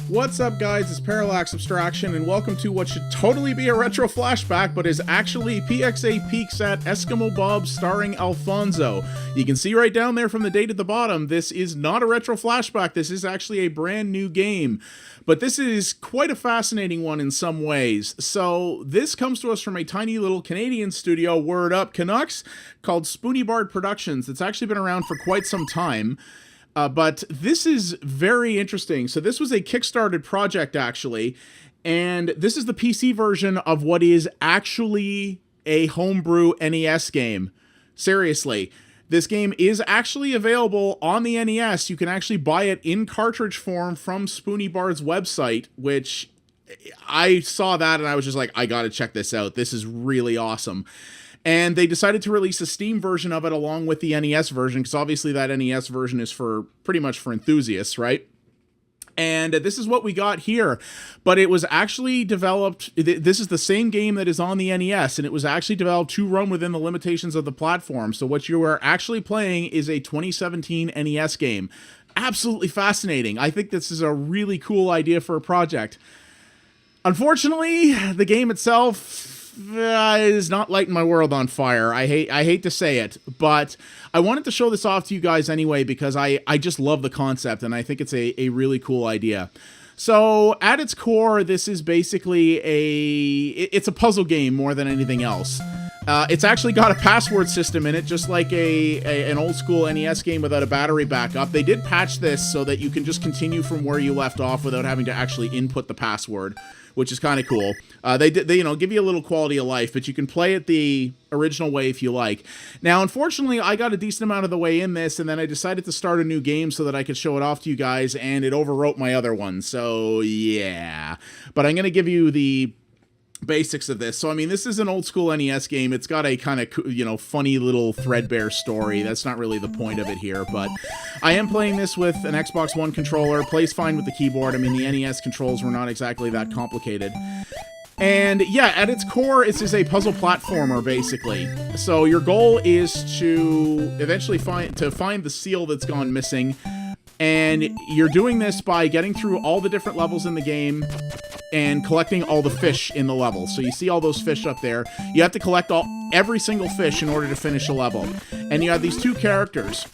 What's up, guys? It's Parallax Abstraction, and welcome to what should totally be a retro flashback, but is actually PXA Peeks at Eskimo Bob starring Alfonso. You can see right down there from the date at the bottom, this is not a retro flashback, this is actually a brand new game. But this is quite a fascinating one in some ways. So this comes to us from a tiny little Canadian studio, word up Canucks, called Spoony Bard Productions. It's actually been around for quite some time. But this is very interesting. So this was a Kickstarted project, actually, and this is the PC version of what is actually a homebrew NES game. Seriously. This game is actually available on the NES. You can actually buy it in cartridge form from Spoony Bard's website, which I saw that and I was just like, I gotta check this out. This is really awesome. And they decided to release a Steam version of it along with the NES version, because obviously that NES version is for pretty much for enthusiasts, right? And this is what we got here. But it was actually developed, this is the same game that is on the NES, and it was actually developed to run within the limitations of the platform. So what you are actually playing is a 2017 NES game. Absolutely fascinating. I think this is a really cool idea for a project. Unfortunately, the game itself is not lighting my world on fire. I hate to say it, but I wanted to show this off to you guys anyway because I just love the concept and I think it's a really cool idea. So at its core, this is basically it's a puzzle game more than anything else. It's actually got a password system in it, just like an old school NES game without a battery backup. They did patch this so that you can just continue from where you left off without having to actually input the password, which is kind of cool. They give you a little quality of life, but you can play it the original way if you like. Now, unfortunately, I got a decent amount of the way in this, and then I decided to start a new game so that I could show it off to you guys, and it overwrote my other one. So, yeah. But I'm going to give you the basics of this. So, I mean, this is an old school NES game. It's got a kind of, funny little threadbare story. That's not really the point of it here, but I am playing this with an Xbox One controller. Plays fine with the keyboard. I mean, the NES controls were not exactly that complicated. And yeah, at its core, this is a puzzle platformer, basically. So your goal is to eventually find the seal that's gone missing. And you're doing this by getting through all the different levels in the game and collecting all the fish in the level. So you see all those fish up there. You have to collect every single fish in order to finish a level. And you have these two characters.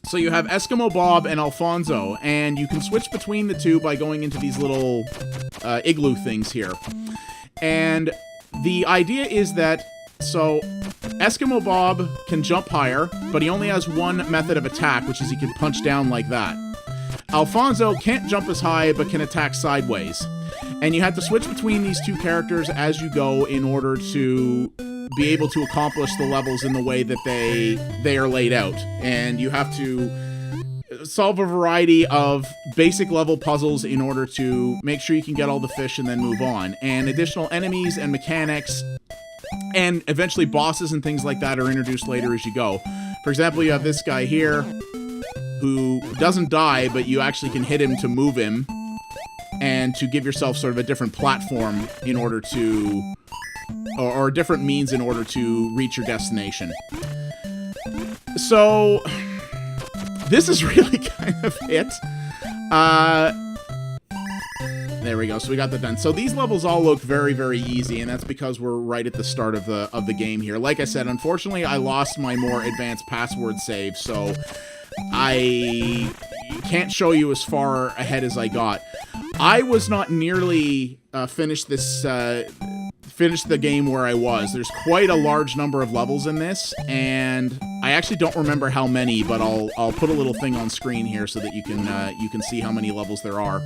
So you have Eskimo Bob and Alfonso, and you can switch between the two by going into these little igloo things here. And the idea is that, so Eskimo Bob can jump higher, but he only has one method of attack, which is he can punch down like that. Alfonso can't jump as high, but can attack sideways. And you have to switch between these two characters as you go in order to be able to accomplish the levels in the way that they are laid out. And you have to solve a variety of basic level puzzles in order to make sure you can get all the fish and then move on. And additional enemies and mechanics and eventually bosses and things like that are introduced later as you go. For example, you have this guy here who doesn't die, but you actually can hit him to move him and to give yourself sort of a different platform in order to, or different means in order to reach your destination. So this is really kind of it. There we go. So we got that done. So these levels all look very, very easy, and that's because we're right at the start of the game here. Like I said, unfortunately, I lost my more advanced password save, so I can't show you as far ahead as I got. I was not nearly finished the game where I was. There's quite a large number of levels in this, and I actually don't remember how many, but I'll put a little thing on screen here so that you can see how many levels there are.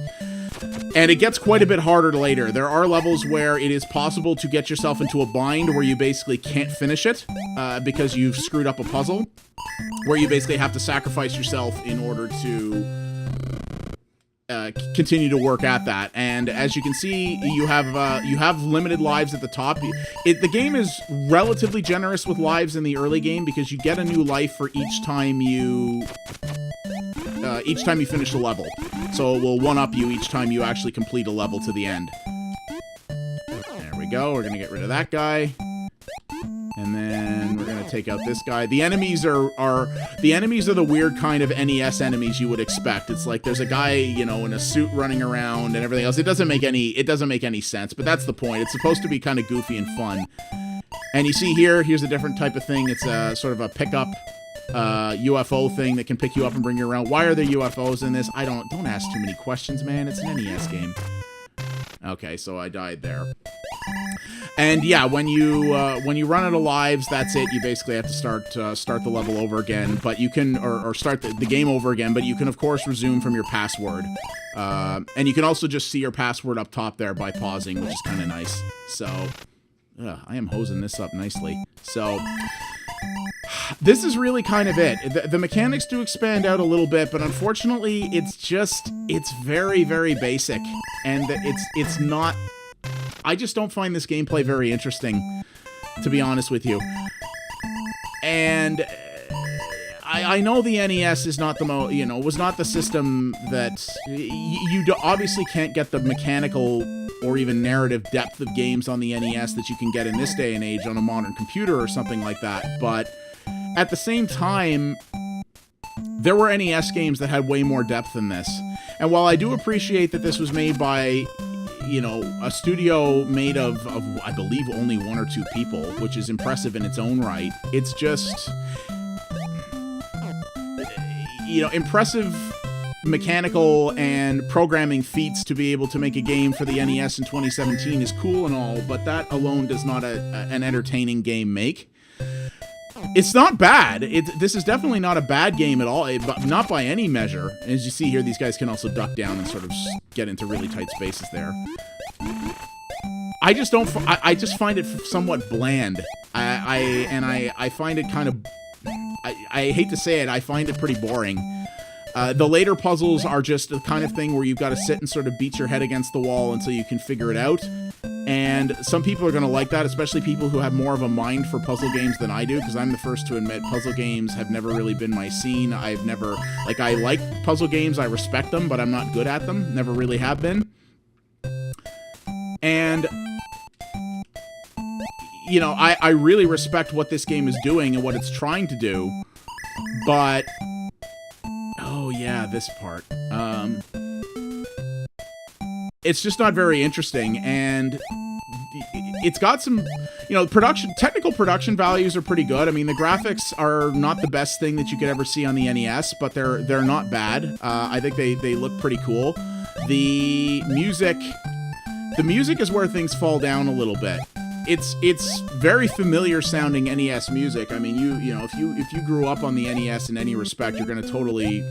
And it gets quite a bit harder later. There are levels where it is possible to get yourself into a bind where you basically can't finish it because you've screwed up a puzzle, where you basically have to sacrifice yourself in order to continue to work at that. And as you can see, you have limited lives at the top. The game is relatively generous with lives in the early game because you get a new life for each time you finish a level. So it will one-up you each time you actually complete a level to the end. There we go. We're going to get rid of that guy. And then we're going to take out this guy. The enemies are the weird kind of NES enemies you would expect. It's like there's a guy, you know, in a suit running around and everything else. It doesn't make any sense, but that's the point. It's supposed to be kind of goofy and fun. And you see here's a different type of thing. It's a sort of a pickup UFO thing that can pick you up and bring you around. Why are there UFOs in this? Don't ask too many questions, man. It's an NES game. Okay, so I died there. And yeah, when you run out of lives, that's it. You basically have to start the level over again, but you can or start the game over again. But you can of course resume from your password, and you can also just see your password up top there by pausing, which is kind of nice. So I am hosing this up nicely. So this is really kind of it. The mechanics do expand out a little bit, but unfortunately, it's very, very basic, and it's not. I just don't find this gameplay very interesting, to be honest with you. And I know the NES is not was not the system that you obviously can't get the mechanical or even narrative depth of games on the NES that you can get in this day and age on a modern computer or something like that. But at the same time, there were NES games that had way more depth than this. And while I do appreciate that this was made by, you know, a studio made of I believe only 1 or 2 people, which is impressive in its own right, it's just, you know, impressive mechanical and programming feats to be able to make a game for the NES in 2017 is cool and all, but that alone does not an entertaining game make. It's not bad. This is definitely not a bad game at all, not by any measure. As you see here, these guys can also duck down and sort of get into really tight spaces there. I just don't. I just find it somewhat bland. I find it kind of. I hate to say it. I find it pretty boring. The later puzzles are just the kind of thing where you've got to sit and sort of beat your head against the wall until you can figure it out. And some people are going to like that, especially people who have more of a mind for puzzle games than I do, because I'm the first to admit puzzle games have never really been my scene. I've never, like, I like puzzle games, I respect them, but I'm not good at them. Never really have been. And, you know, I really respect what this game is doing and what it's trying to do, but... Oh, yeah, this part. It's just not very interesting, and it's got some, you know, technical production values are pretty good. I mean, the graphics are not the best thing that you could ever see on the NES, but they're not bad. I think they look pretty cool. The music is where things fall down a little bit. It's very familiar sounding NES music. I mean, you know, if you grew up on the NES in any respect, you're going to totally,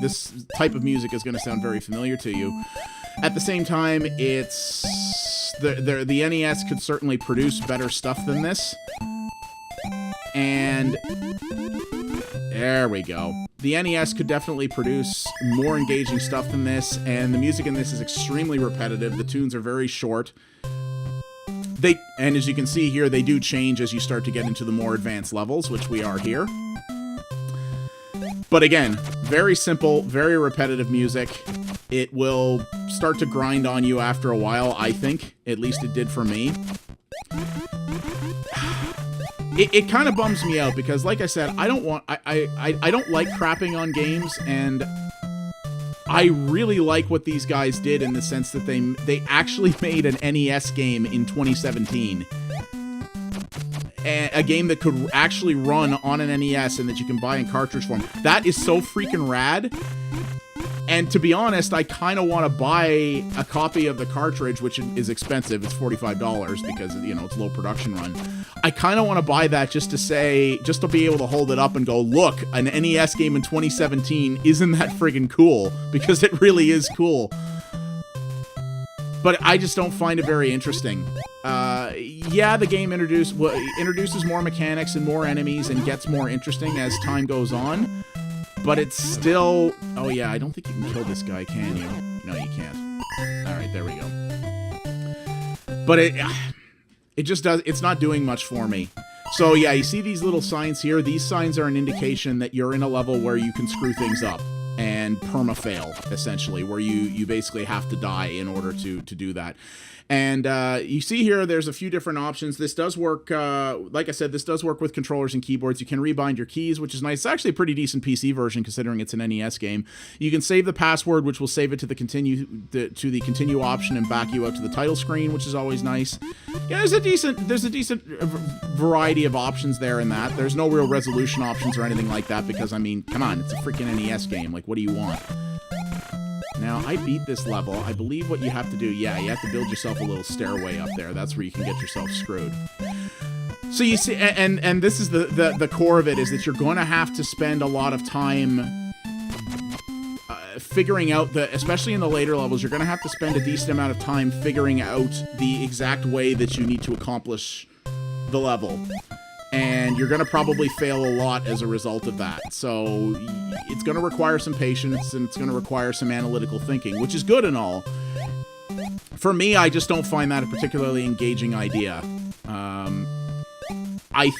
this type of music is going to sound very familiar to you. At the same time, it's the NES could certainly produce better stuff than this. And there we go. The NES could definitely produce more engaging stuff than this, and the music in this is extremely repetitive. The tunes are very short. And as you can see here, they do change as you start to get into the more advanced levels, which we are here. But again, very simple, very repetitive music. It will start to grind on you after a while, I think. At least it did for me. It kind of bums me out because, like I said, I don't like crapping on games, and I really like what these guys did in the sense that they actually made an NES game in 2017. A game that could actually run on an NES and that you can buy in cartridge form. That is so freaking rad. And to be honest, I kind of want to buy a copy of the cartridge, which is expensive. It's $45 because, you know, it's low production run. I kind of want to buy that just to be able to hold it up and go, look, an NES game in 2017, isn't that friggin' cool? Because it really is cool. But I just don't find it very interesting. Yeah, the game introduces more mechanics and more enemies and gets more interesting as time goes on. But it's still... Oh, yeah, I don't think you can kill this guy, can you? No, you can't. Alright, there we go. But it just does... It's not doing much for me. So, yeah, you see these little signs here? These signs are an indication that you're in a level where you can screw things up. And perma-fail, essentially, where you basically have to die in order to do that. And you see here, there's a few different options. This does work, like I said, this does work with controllers and keyboards. You can rebind your keys, which is nice. It's actually a pretty decent PC version considering it's an NES game. You can save the password, which will save it to the continue option and back you up to the title screen, which is always nice. Yeah, there's a decent variety of options there in that. There's no real resolution options or anything like that because, I mean, come on, it's a freaking NES game. Like, what do you want? Now, I beat this level. I believe what you have to do, yeah, you have to build yourself a little stairway up there. That's where you can get yourself screwed. So you see, and this is the core of it, is that you're going to have to spend a lot of time figuring out especially in the later levels, you're going to have to spend a decent amount of time figuring out the exact way that you need to accomplish the level. And you're going to probably fail a lot as a result of that. So it's going to require some patience, and it's going to require some analytical thinking, which is good and all. For me, I just don't find that a particularly engaging idea. I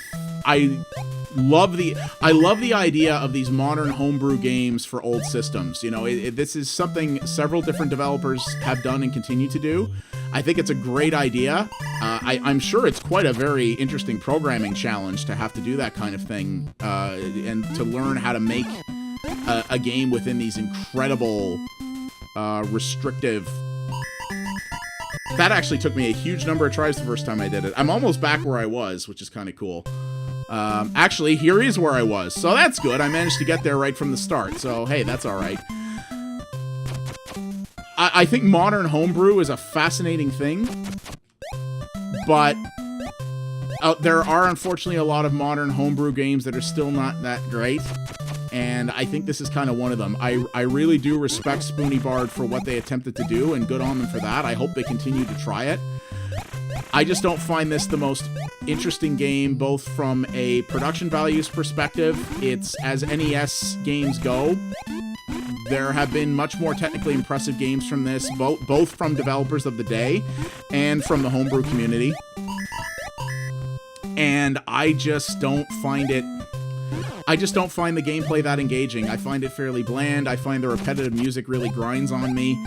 love the idea of these modern homebrew games for old systems. You know, this is something several different developers have done and continue to do. I think it's a great idea. I'm sure it's quite a very interesting programming challenge to have to do that kind of thing and to learn how to make a game within these incredible restrictive... That actually took me a huge number of tries the first time I did it. I'm almost back where I was, which is kind of cool. Actually, here is where I was, so that's good. I managed to get there right from the start, so hey, that's all right. I think modern homebrew is a fascinating thing, but there are unfortunately a lot of modern homebrew games that are still not that great, and I think this is kind of one of them. I really do respect Spoony Bard for what they attempted to do, and good on them for that. I hope they continue to try it. I just don't find this the most interesting game, both from a production values perspective. It's, as NES games go, there have been much more technically impressive games from this, both from developers of the day and from the homebrew community. And I just don't find the gameplay that engaging. I find it fairly bland. I find the repetitive music really grinds on me.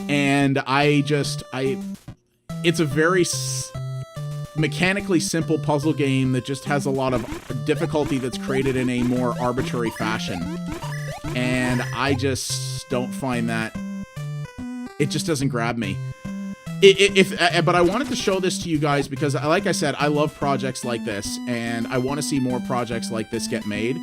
And it's a very mechanically simple puzzle game that just has a lot of difficulty that's created in a more arbitrary fashion. And I just don't find that... It just doesn't grab me. But I wanted to show this to you guys because, like I said, I love projects like this, and I want to see more projects like this get made.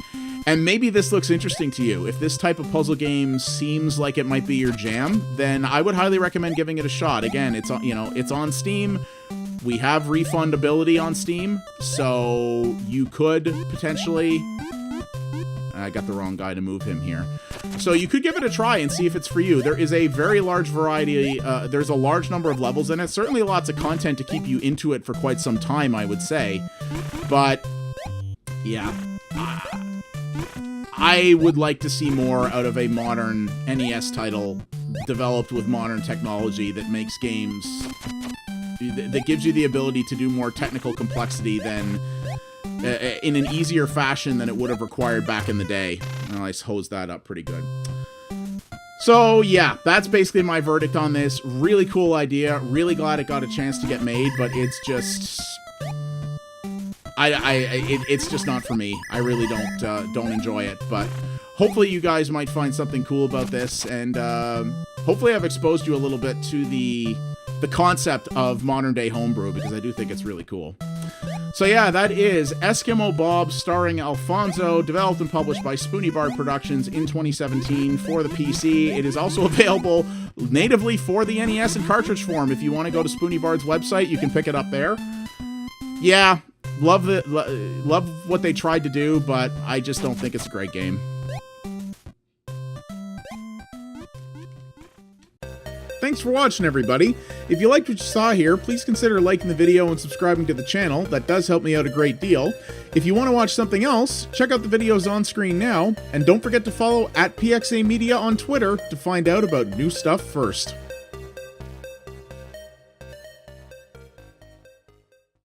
And maybe this looks interesting to you. If this type of puzzle game seems like it might be your jam, then I would highly recommend giving it a shot. Again, it's on Steam. We have refundability on Steam, so you could potentially... I got the wrong guy to move him here. So you could give it a try and see if it's for you. There is a very large variety, there's a large number of levels in it. Certainly lots of content to keep you into it for quite some time, I would say. But, yeah. I would like to see more out of a modern NES title developed with modern technology that makes games... that gives you the ability to do more technical complexity than... in an easier fashion than it would have required back in the day. Well, I hosed that up pretty good. So, yeah, that's basically my verdict on this. Really cool idea. Really glad it got a chance to get made, but it's just... it's just not for me. I really don't enjoy it, but hopefully you guys might find something cool about this, and hopefully I've exposed you a little bit to the concept of modern-day homebrew, because I do think it's really cool. So yeah, that is Eskimo Bob starring Alfonso, developed and published by Spoony Bard Productions in 2017 for the PC. It is also available natively for the NES in cartridge form. If you want to go to Spoony Bard's website, you can pick it up there. Yeah, love what they tried to do, but I just don't think it's a great game. Thanks for watching, everybody. If you liked what you saw here, please consider liking the video and subscribing to the channel. That does help me out a great deal. If you want to watch something else, check out the videos on screen now, and don't forget to follow @PXA Media on Twitter to find out about new stuff first.